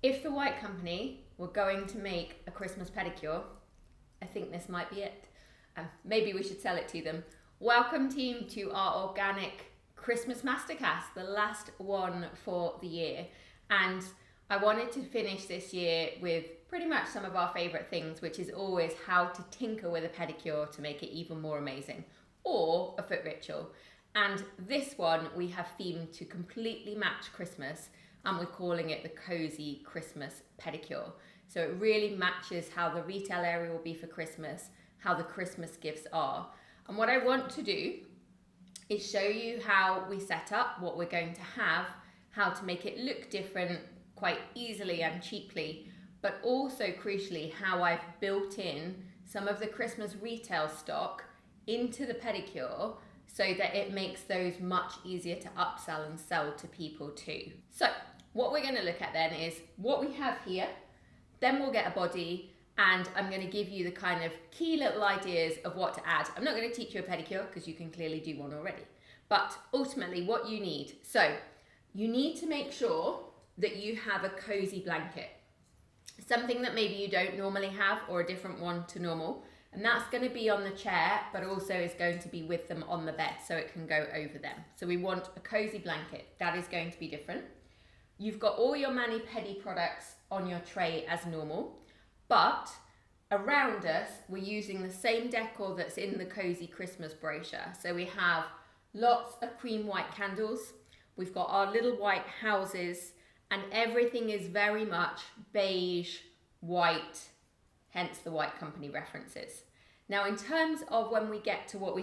If the White Company were going to make a Christmas pedicure, I think this might be it. Maybe we should sell it to them. Welcome team to our Organic Christmas Masterclass, the last one for the year. And I wanted to finish this year with pretty much some of our favourite things, which is always how to tinker with a pedicure to make it even more amazing, or a foot ritual. And this one we have themed to completely match Christmas, and we're calling it the Cosy Christmas Pedicure. So it really matches how the retail area will be for Christmas, how the Christmas gifts are. And what I want to do is show you how we set up, what we're going to have, how to make it look different quite easily and cheaply, but also crucially how I've built in some of the Christmas retail stock into the pedicure so that it makes those much easier to upsell and sell to people too. So what we're going to look at then is what we have here, then we'll get a body, and I'm going to give you the kind of key little ideas of what to add. I'm not going to teach you a pedicure because you can clearly do one already, but ultimately what you need. So you need to make sure that you have a cozy blanket, something that maybe you don't normally have or a different one to normal. And that's going to be on the chair, but also is going to be with them on the bed so it can go over them. So we want a cozy blanket. That is going to be different. You've got all your mani-pedi products on your tray as normal, but around us, we're using the same decor that's in the Cosy Christmas brochure. So we have lots of cream white candles. We've got our little white houses, and everything is very much beige, white, hence the White Company references. Now, in terms of when we get to what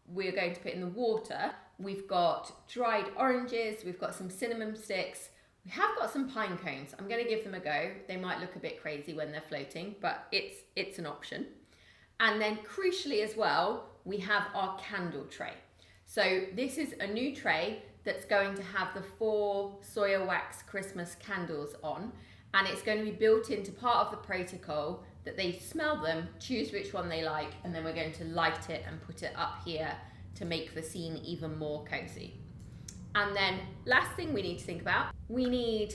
we're going to put in the water, we've got dried oranges, we've got some cinnamon sticks, we have got some pine cones. I'm going to give them a go. They might look a bit crazy when they're floating, but it's an option. And then crucially as well, we have our candle tray. So this is a new tray that's going to have the 4 soya wax Christmas candles on, and it's going to be built into part of the protocol that they smell them, choose which one they like, and then we're going to light it and put it up here to make the scene even more cozy. And then last thing we need to think about, we need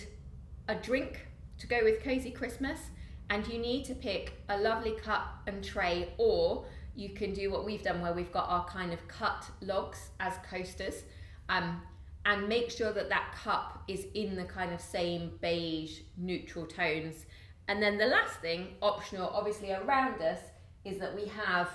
a drink to go with Cosy Christmas, and you need to pick a lovely cup and tray, or you can do what we've done where we've got our kind of cut logs as coasters, and make sure that that cup is in the kind of same beige neutral tones. And then the last thing, optional obviously around us, is that we have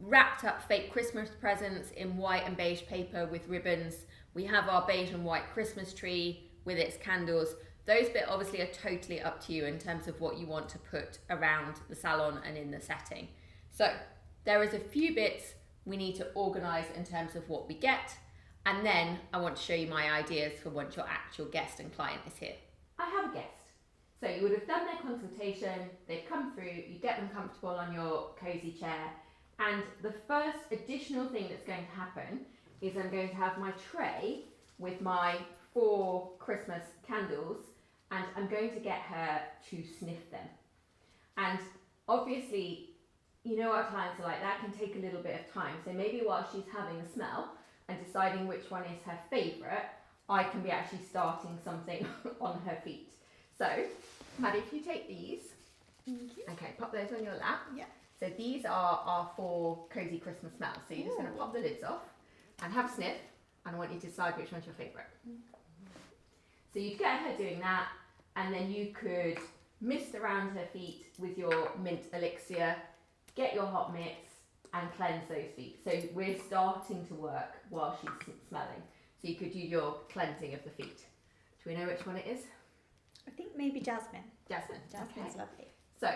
wrapped up fake Christmas presents in white and beige paper with ribbons. We have our beige and white Christmas tree with its candles. Those bits obviously are totally up to you in terms of what you want to put around the salon and in the setting. So there is a few bits we need to organise in terms of what we get, and then I want to show you my ideas for once your actual guest and client is here. I have a guest. So you would have done their consultation, they've come through, you get them comfortable on your cozy chair, and the first additional thing that's going to happen is I'm going to have my tray with my 4 Christmas candles, and I'm going to get her to sniff them. And obviously, you know our clients are like, that can take a little bit of time. So maybe while she's having a smell and deciding which one is her favourite, I can be actually starting something on her feet. So, Maddie, if you take these. Thank you. Okay, pop those on your lap. Yeah. So these are our 4 Cosy Christmas smells. So you're just going to pop the lids off and have a sniff, and I want you to decide which one's your favourite. So you'd get her doing that, and then you could mist around her feet with your mint elixir, get your hot mitts, and cleanse those feet. So we're starting to work while she's smelling. So you could do your cleansing of the feet. Do we know which one it is? I think maybe jasmine. Jasmine. Jasmine's Okay. lovely. So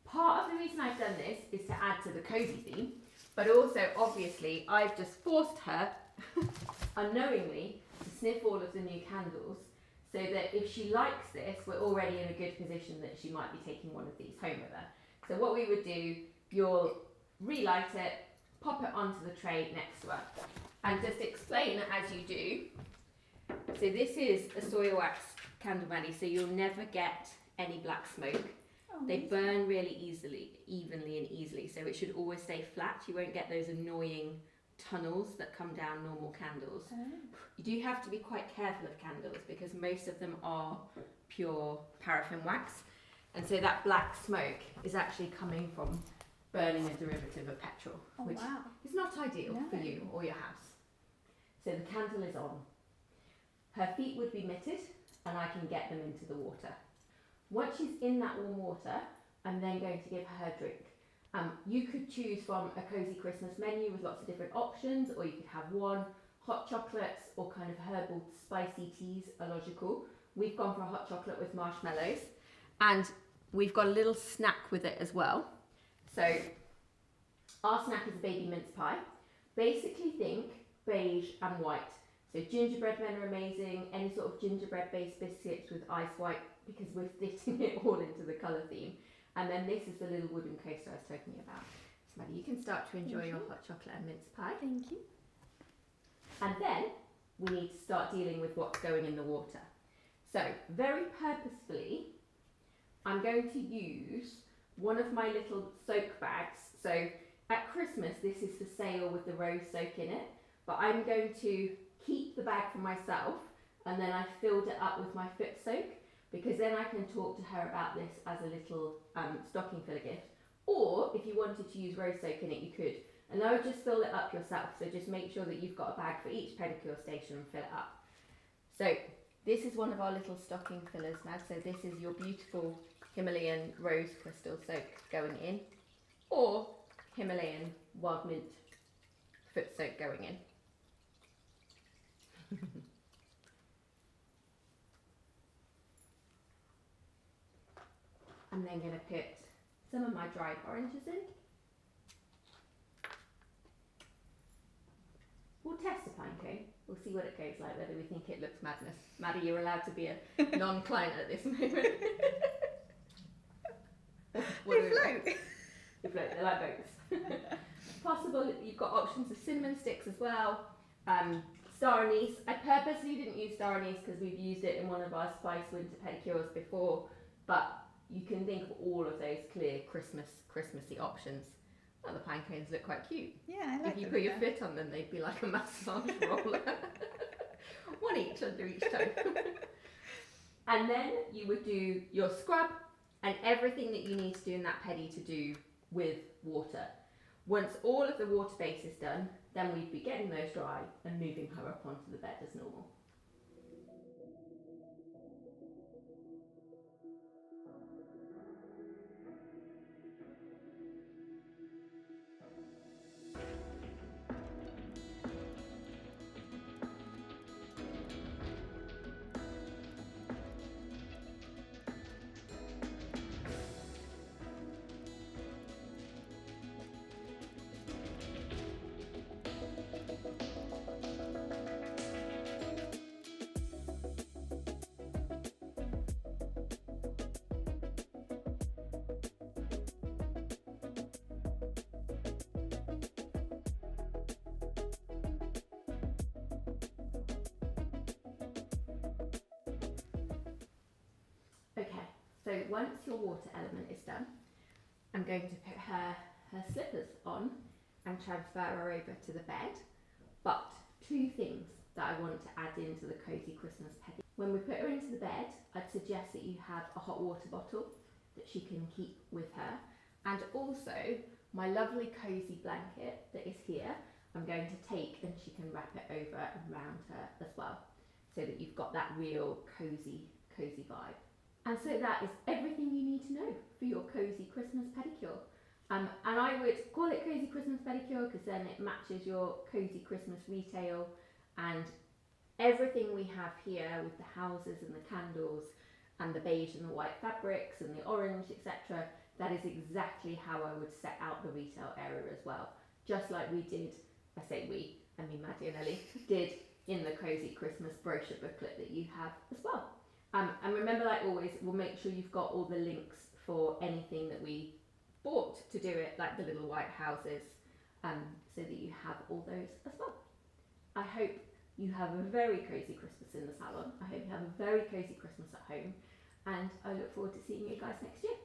part of the reason I've done this is to add to the cozy theme, but also obviously I've just forced her unknowingly to sniff all of the new candles, so that if she likes this, we're already in a good position that she might be taking one of these home with her. So what we would do, you'll relight it, pop it onto the tray next to her, and just explain as you do. So this is a soya wax candle, Maddie, so you'll never get any black smoke. Oh, They nice. burn really evenly and easily, so it should always stay flat. You won't get those annoying tunnels that come down normal candles. Oh. You do have to be quite careful of candles because most of them are pure paraffin wax. And so that black smoke is actually coming from burning a derivative of petrol, which is not ideal for you or your house. So the candle is on. Her feet would be mitted and I can get them into the water. Once she's in that warm water, I'm then going to give her a drink. You could choose from a Cosy Christmas menu with lots of different options, or you could have one. Hot chocolates or kind of herbal spicy teas are logical. We've gone for a hot chocolate with marshmallows, and we've got a little snack with it as well. So our snack is a baby mince pie. Basically think beige and white. So gingerbread men are amazing, any sort of gingerbread based biscuits with ice white, because we're fitting it all into the colour theme. And then this is the little wooden coaster I was talking about. So Maddie, you can start to enjoy your hot chocolate and mince pie. Thank you. And then we need to start dealing with what's going in the water. So very purposefully, I'm going to use one of my little soak bags. So at Christmas, this is for sale with the rose soak in it, but I'm going to keep the bag for myself, and then I filled it up with my foot soak, because then I can talk to her about this as a little stocking filler gift. Or if you wanted to use rose soak in it, you could. And I would just fill it up yourself. So just make sure that you've got a bag for each pedicure station and fill it up. So this is one of our little stocking fillers, Mad. So this is your beautiful Himalayan rose crystal soak going in, or Himalayan wild mint foot soak going in. I'm then going to put some of my dried oranges in. We'll test a pine cone. We'll see what it goes like, whether we think it looks madness. Maddie, you're allowed to be a non-client at this moment. They float. They float, they're like boats. Possible, you've got options of cinnamon sticks as well. Star anise. I purposely didn't use star anise because we've used it in one of our spice winter pedicures before, but you can think of all of those clear Christmassy options. Well, the pine cones look quite cute. Yeah, I like If you them, put your foot on them, they'd be like a massage roller. One each under each toe. And then you would do your scrub and everything that you need to do in that pedi to do with water. Once all of the water base is done, then we'd be getting those dry and moving her up onto the bed as normal. Okay, so once your water element is done, I'm going to put her slippers on and transfer her over to the bed. But two things that I want to add into the Cosy Christmas Pedicure. When we put her into the bed, I'd suggest that you have a hot water bottle that she can keep with her. And also my lovely cozy blanket that is here, I'm going to take and she can wrap it over and round her as well, so that you've got that real cozy vibe. And so that is everything you need to know for your Cosy Christmas Pedicure. And I would call it Cosy Christmas Pedicure because then it matches your Cosy Christmas retail, and everything we have here with the houses and the candles and the beige and the white fabrics and the orange, etc. That is exactly how I would set out the retail area as well. Just like we did, I say we, I mean Maddie and Ellie, did in the Cosy Christmas brochure booklet that you have as well. And remember, like always, we'll make sure you've got all the links for anything that we bought to do it, like the little white houses, so that you have all those as well. I hope you have a very cozy Christmas in the salon. I hope you have a very cozy Christmas at home, and I look forward to seeing you guys next year.